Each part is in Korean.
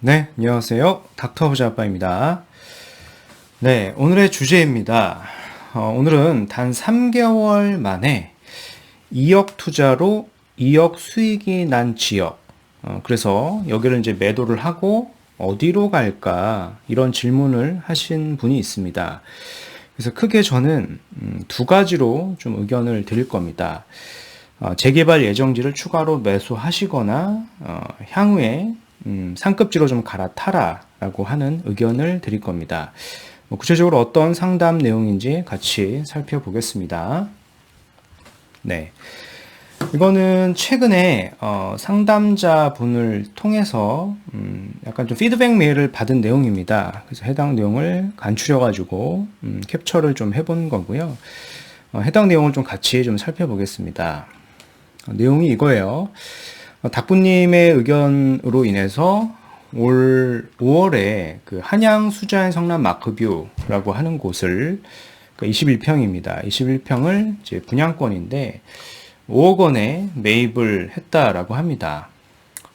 네, 안녕하세요. 닥터 부자 아빠입니다. 네, 오늘의 주제입니다. 오늘은 단 3개월 만에 2억 투자로 2억 수익이 난 지역. 그래서 여기를 이제 매도를 하고 어디로 갈까? 이런 질문을 하신 분이 있습니다. 그래서 크게 저는 두 가지로 좀 의견을 드릴 겁니다. 재개발 예정지를 추가로 매수하시거나 향후에 상급지로 좀 갈아타라라고 하는 의견을 드릴 겁니다. 구체적으로 어떤 상담 내용인지 같이 살펴보겠습니다. 네. 이거는 최근에 상담자 분을 통해서 약간 좀 피드백 메일을 받은 내용입니다. 그래서 해당 내용을 간추려가지고 캡처를 좀 해본 거고요. 해당 내용을 좀 같이 좀 살펴보겠습니다. 내용이 이거예요. 닥부님의 의견으로 인해서 올 5월에 그 한양 수자연 성남 마크뷰라고 하는 곳을 21평입니다. 21평을 이제 분양권인데 5억 원에 매입을 했다라고 합니다.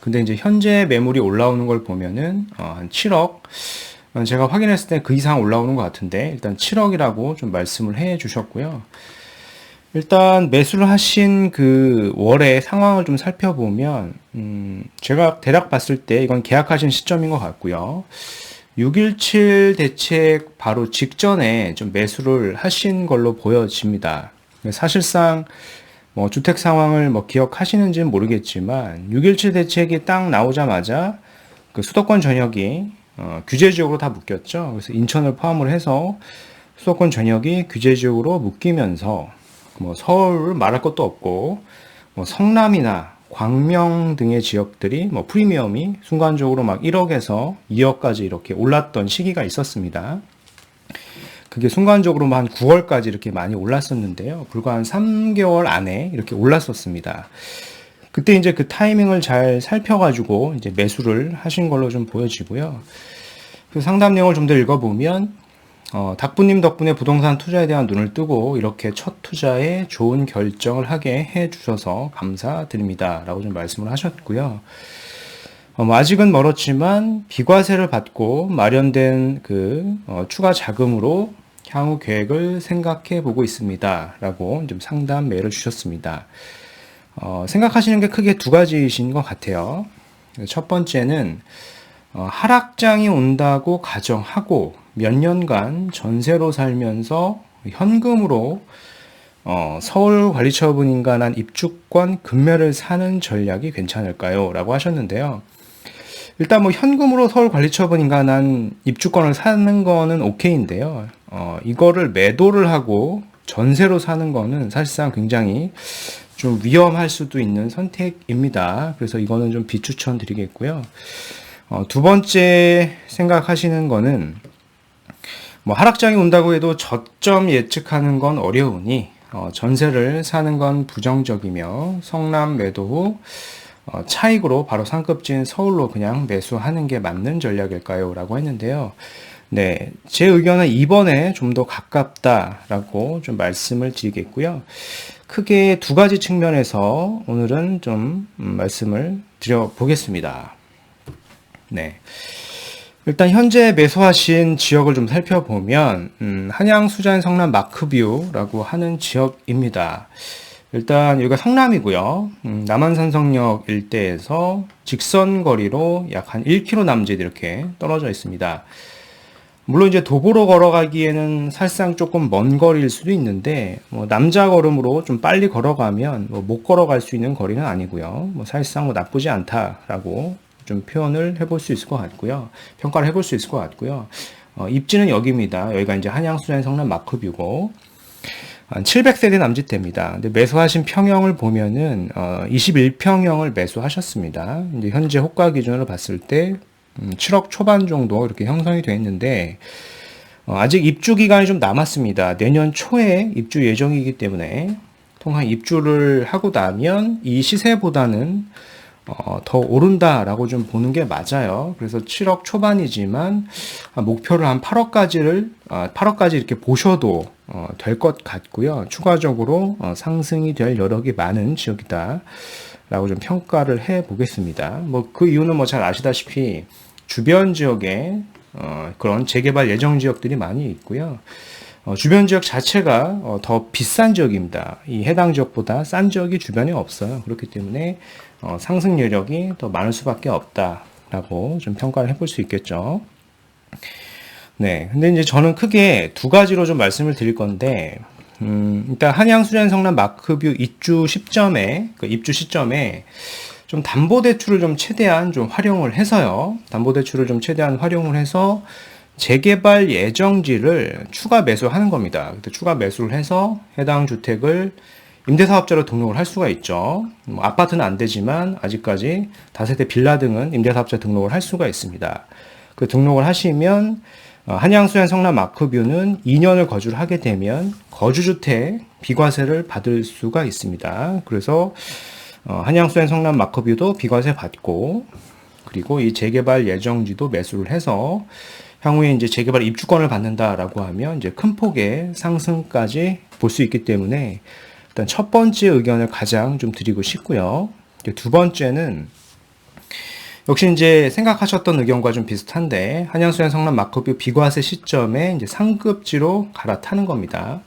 근데 이제 현재 매물이 올라오는 걸 보면은 한 7억, 제가 확인했을 때 그 이상 올라오는 것 같은데 일단 7억이라고 좀 말씀을 해 주셨고요. 일단 매수를 하신 그 월의 상황을 좀 살펴보면 제가 대략 봤을 때 이건 계약하신 시점인 것 같고요. 6.17 대책 바로 직전에 좀 매수를 하신 걸로 보여집니다. 사실상 뭐 주택 상황을 뭐 기억하시는지는 모르겠지만 6.17 대책이 딱 나오자마자 그 수도권 전역이 규제 지역으로 다 묶였죠. 그래서 인천을 포함을 해서 수도권 전역이 규제 지역으로 묶이면서 뭐 서울 말할 것도 없고 뭐 성남이나 광명 등의 지역들이 뭐 프리미엄이 순간적으로 막 1억에서 2억까지 이렇게 올랐던 시기가 있었습니다. 그게 순간적으로 한 9월까지 이렇게 많이 올랐었는데요. 불과 한 3개월 안에 이렇게 올랐었습니다. 그때 이제 그 타이밍을 잘 살펴가지고 이제 매수를 하신 걸로 좀 보여지고요. 그 상담 내용을 좀 더 읽어보면 닥부님 덕분에 부동산 투자에 대한 눈을 뜨고 이렇게 첫 투자에 좋은 결정을 하게 해주셔서 감사드립니다. 라고 좀 말씀을 하셨고요. 뭐 아직은 멀었지만 비과세를 받고 마련된 그 추가 자금으로 향후 계획을 생각해 보고 있습니다. 라고 좀 상담 메일을 주셨습니다. 생각하시는 게 크게 두 가지이신 것 같아요. 첫 번째는 하락장이 온다고 가정하고 몇 년간 전세로 살면서 현금으로 서울관리처분인가 난 입주권 급매를 사는 전략이 괜찮을까요? 라고 하셨는데요. 일단 뭐 현금으로 서울관리처분인가 난 입주권을 사는 거는 오케이인데요. 이거를 매도를 하고 전세로 사는 거는 사실상 굉장히 좀 위험할 수도 있는 선택입니다. 그래서 이거는 좀 비추천 드리겠고요. 두 번째 생각하시는 거는 뭐 하락장이 온다고 해도 저점 예측하는 건 어려우니 전세를 사는 건 부정적이며 성남 매도 후 차익으로 바로 상급지인 서울로 그냥 매수하는 게 맞는 전략일까요? 라고 했는데요. 네, 제 의견은 2번에 좀 더 가깝다라고 좀 말씀을 드리겠고요. 크게 두 가지 측면에서 오늘은 좀 말씀을 드려보겠습니다. 네. 일단 현재 매수하신 지역을 좀 살펴보면 한양 수자연 성남 마크뷰라고 하는 지역입니다. 일단 여기가 성남이고요. 남한산성역 일대에서 직선 거리로 약 한 1km 남짓 이렇게 떨어져 있습니다. 물론 이제 도보로 걸어가기에는 사실상 조금 먼 거리일 수도 있는데 뭐 남자 걸음으로 좀 빨리 걸어가면 뭐 못 걸어갈 수 있는 거리는 아니고요. 뭐 사실상 뭐 나쁘지 않다라고 좀 표현을 해볼 수 있을 것 같고요. 평가를 해볼 수 있을 것 같고요. 입지는 여기입니다. 여기가 이제 한양수자연 성남 마크뷰고 한 700세대 남짓됩니다. 근데 매수하신 평형을 보면은 21평형을 매수하셨습니다. 이제 현재 호가 기준으로 봤을 때 7억 초반 정도 이렇게 형성이 되어 있는데 아직 입주 기간이 좀 남았습니다. 내년 초에 입주 예정이기 때문에 통한 입주를 하고 나면 이 시세보다는 더 오른다라고 좀 보는 게 맞아요. 그래서 7억 초반이지만 목표를 한 8억까지 이렇게 보셔도 될 것 같고요. 추가적으로 상승이 될 여력이 많은 지역이다. 라고 좀 평가를 해 보겠습니다. 뭐 그 이유는 뭐 잘 아시다시피 주변 지역에 그런 재개발 예정 지역들이 많이 있고요. 주변 지역 자체가 더 비싼 지역입니다. 이 해당 지역보다 싼 지역이 주변에 없어요. 그렇기 때문에 상승 여력이 더 많을 수밖에 없다라고 좀 평가를 해볼 수 있겠죠. 네, 근데 이제 저는 크게 두 가지로 좀 말씀을 드릴 건데, 일단 한양 수자연 성남 마크뷰 입주 시점에 좀 담보대출을 좀 최대한 좀 활용을 해서요. 담보대출을 좀 최대한 활용을 해서 재개발 예정지를 추가 매수하는 겁니다. 추가 매수를 해서 해당 주택을 임대사업자로 등록을 할 수가 있죠. 뭐 아파트는 안 되지만 아직까지 다세대 빌라 등은 임대사업자 등록을 할 수가 있습니다. 그 등록을 하시면 한양수연 성남 마크뷰는 2년을 거주를 하게 되면 거주주택 비과세를 받을 수가 있습니다. 그래서 한양수연 성남 마크뷰도 비과세 받고, 그리고 이 재개발 예정지도 매수를 해서 향후에 이제 재개발 입주권을 받는다라고 하면 이제 큰 폭의 상승까지 볼 수 있기 때문에 일단 첫 번째 의견을 가장 좀 드리고 싶고요. 두 번째는 역시 이제 생각하셨던 의견과 좀 비슷한데, 한양수연 성남 마크뷰 비과세 시점에 이제 상급지로 갈아타는 겁니다.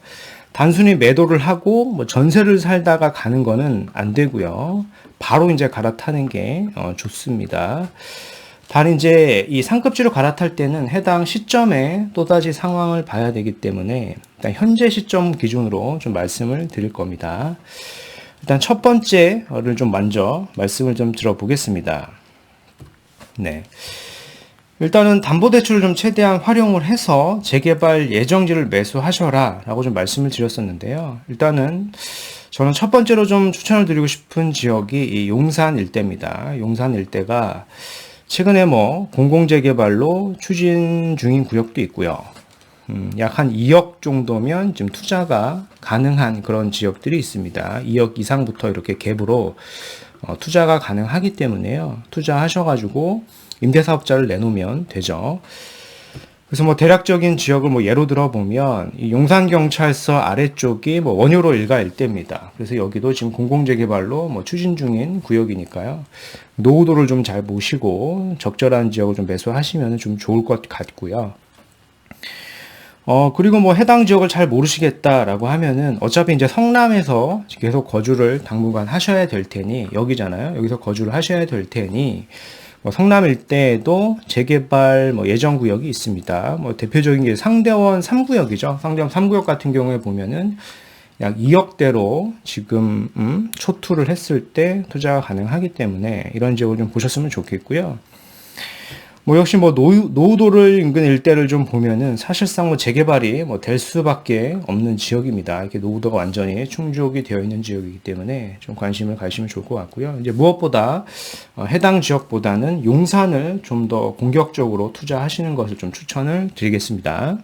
단순히 매도를 하고 뭐 전세를 살다가 가는 거는 안 되고요. 바로 이제 갈아타는 게 좋습니다. 단 이제 이 상급지로 갈아탈 때는 해당 시점에 또다시 상황을 봐야 되기 때문에 일단 현재 시점 기준으로 좀 말씀을 드릴 겁니다. 일단 첫 번째를 좀 먼저 말씀을 좀 들어보겠습니다. 네. 일단은 담보대출을 좀 최대한 활용을 해서 재개발 예정지를 매수하셔라 라고 좀 말씀을 드렸었는데요. 일단은 저는 첫 번째로 좀 추천을 드리고 싶은 지역이 이 용산 일대입니다. 용산 일대가 최근에 뭐 공공재개발로 추진 중인 구역도 있고요. 약 한 2억 정도면 지금 투자가 가능한 그런 지역들이 있습니다. 2억 이상부터 이렇게 갭으로 투자가 가능하기 때문에요. 투자하셔가지고 임대사업자를 내놓으면 되죠. 그래서 뭐 대략적인 지역을 뭐 예로 들어보면 이 용산경찰서 아래쪽이 뭐 원효로 일가 일대입니다. 그래서 여기도 지금 공공재개발로 뭐 추진 중인 구역이니까요. 노후도를 좀 잘 보시고 적절한 지역을 좀 매수하시면 좀 좋을 것 같고요. 그리고 뭐 해당 지역을 잘 모르시겠다라고 하면은 어차피 이제 성남에서 계속 거주를 당분간 하셔야 될 테니, 여기잖아요. 여기서 거주를 하셔야 될 테니, 뭐 성남 일대에도 재개발 뭐 예정 구역이 있습니다. 뭐 대표적인 게 상대원 3구역이죠. 상대원 3구역 같은 경우에 보면은 약 2억대로 지금 초투를 했을 때 투자가 가능하기 때문에 이런 지역을 좀 보셨으면 좋겠고요. 뭐 역시 뭐 노후도를 인근 일대를 좀 보면은 사실상 뭐 재개발이 뭐 될 수밖에 없는 지역입니다. 이렇게 노후도가 완전히 충족이 되어 있는 지역이기 때문에 좀 관심을 가시면 좋을 것 같고요. 이제 무엇보다 해당 지역보다는 용산을 좀 더 공격적으로 투자하시는 것을 좀 추천을 드리겠습니다.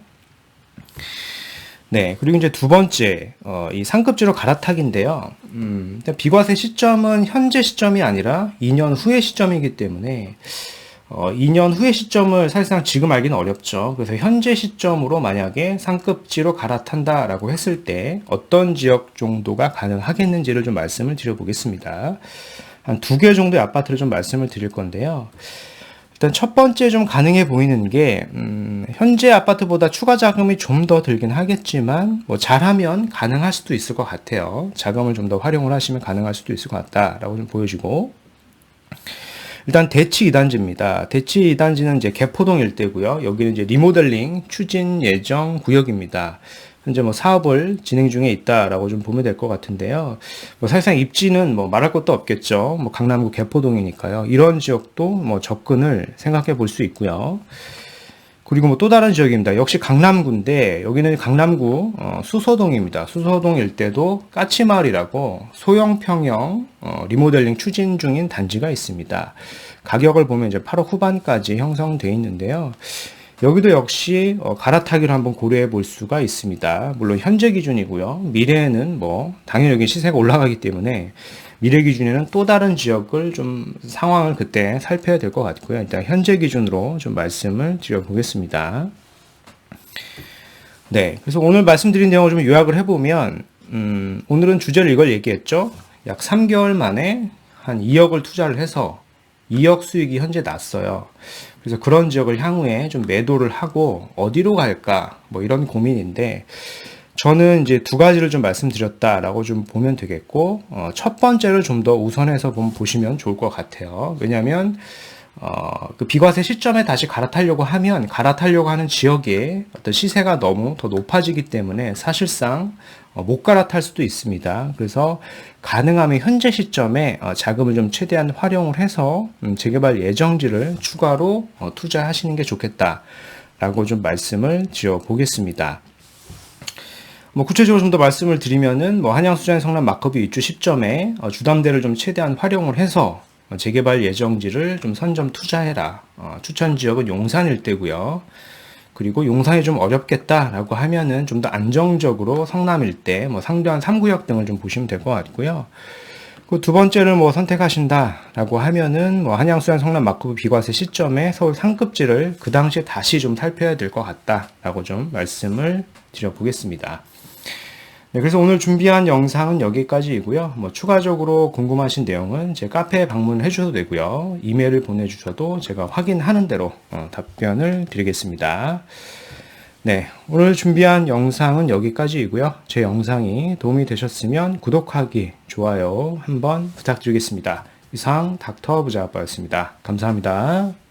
네, 그리고 이제 두 번째, 이 상급지로 갈아타기인데요. 비과세 시점은 현재 시점이 아니라 2년 후의 시점이기 때문에 2년 후의 시점을 사실상 지금 알기는 어렵죠. 그래서 현재 시점으로 만약에 상급지로 갈아탄다라고 했을 때 어떤 지역 정도가 가능하겠는지를 좀 말씀을 드려보겠습니다. 한 2개 정도의 아파트를 좀 말씀을 드릴 건데요. 일단 첫 번째 좀 가능해 보이는 게 현재 아파트보다 추가 자금이 좀 더 들긴 하겠지만 뭐 잘하면 가능할 수도 있을 것 같아요. 자금을 좀 더 활용을 하시면 가능할 수도 있을 것 같다라고 좀 보여지고, 일단 대치 2단지입니다. 대치 2단지는 이제 개포동 일대고요. 여기는 이제 리모델링 추진 예정 구역입니다. 현재 뭐 사업을 진행 중에 있다라고 좀 보면 될 것 같은데요. 뭐 사실상 입지는 뭐 말할 것도 없겠죠. 뭐 강남구 개포동이니까요. 이런 지역도 뭐 접근을 생각해 볼 수 있고요. 그리고 뭐 또 다른 지역입니다. 역시 강남구인데 여기는 강남구 수서동입니다. 수서동 일대도 까치마을이라고 소형 평형 리모델링 추진 중인 단지가 있습니다. 가격을 보면 이제 8억 후반까지 형성되어 있는데요. 여기도 역시 갈아타기를 한번 고려해 볼 수가 있습니다. 물론 현재 기준이고요. 미래에는 뭐 당연히 여기 시세가 올라가기 때문에 미래 기준에는 또 다른 지역을 좀 상황을 그때 살펴야 될 것 같고요. 일단 현재 기준으로 좀 말씀을 드려보겠습니다. 네, 그래서 오늘 말씀드린 내용을 좀 요약을 해보면 오늘은 주제를 이걸 얘기했죠. 약 3개월 만에 한 2억을 투자를 해서 2억 수익이 현재 났어요. 그래서 그런 지역을 향후에 좀 매도를 하고 어디로 갈까? 뭐 이런 고민인데, 저는 이제 두 가지를 좀 말씀드렸다라고 좀 보면 되겠고, 첫 번째를 좀 더 우선해서 보시면 좋을 것 같아요. 왜냐면, 그 비과세 시점에 다시 갈아타려고 하면 갈아타려고 하는 지역의 어떤 시세가 너무 더 높아지기 때문에 사실상 못 갈아탈 수도 있습니다. 그래서 가능하면 현재 시점에 자금을 좀 최대한 활용을 해서 재개발 예정지를 추가로 투자하시는 게 좋겠다라고 좀 말씀을 드려 보겠습니다. 뭐 구체적으로 좀 더 말씀을 드리면은 뭐 한양수자인 성남 마커뷰 입주 시점에 주담대를 좀 최대한 활용을 해서 재개발 예정지를 좀 선점 투자해라. 추천 지역은 용산 일대고요. 그리고 용산이 좀 어렵겠다라고 하면은 좀 더 안정적으로 성남 일대, 뭐 상대한 3구역 등을 좀 보시면 될 것 같고요. 그 두 번째를 뭐 선택하신다라고 하면은 뭐 한양수산 성남 마커뷰 비과세 시점에 서울 상급지를 그 당시에 다시 좀 살펴야 될 것 같다라고 좀 말씀을 드려보겠습니다. 네, 그래서 오늘 준비한 영상은 여기까지이고요. 뭐 추가적으로 궁금하신 내용은 제 카페에 방문해 주셔도 되고요. 이메일을 보내주셔도 제가 확인하는 대로 답변을 드리겠습니다. 네, 오늘 준비한 영상은 여기까지이고요. 제 영상이 도움이 되셨으면 구독하기, 좋아요 한번 부탁드리겠습니다. 이상 닥터 부자아빠였습니다. 감사합니다.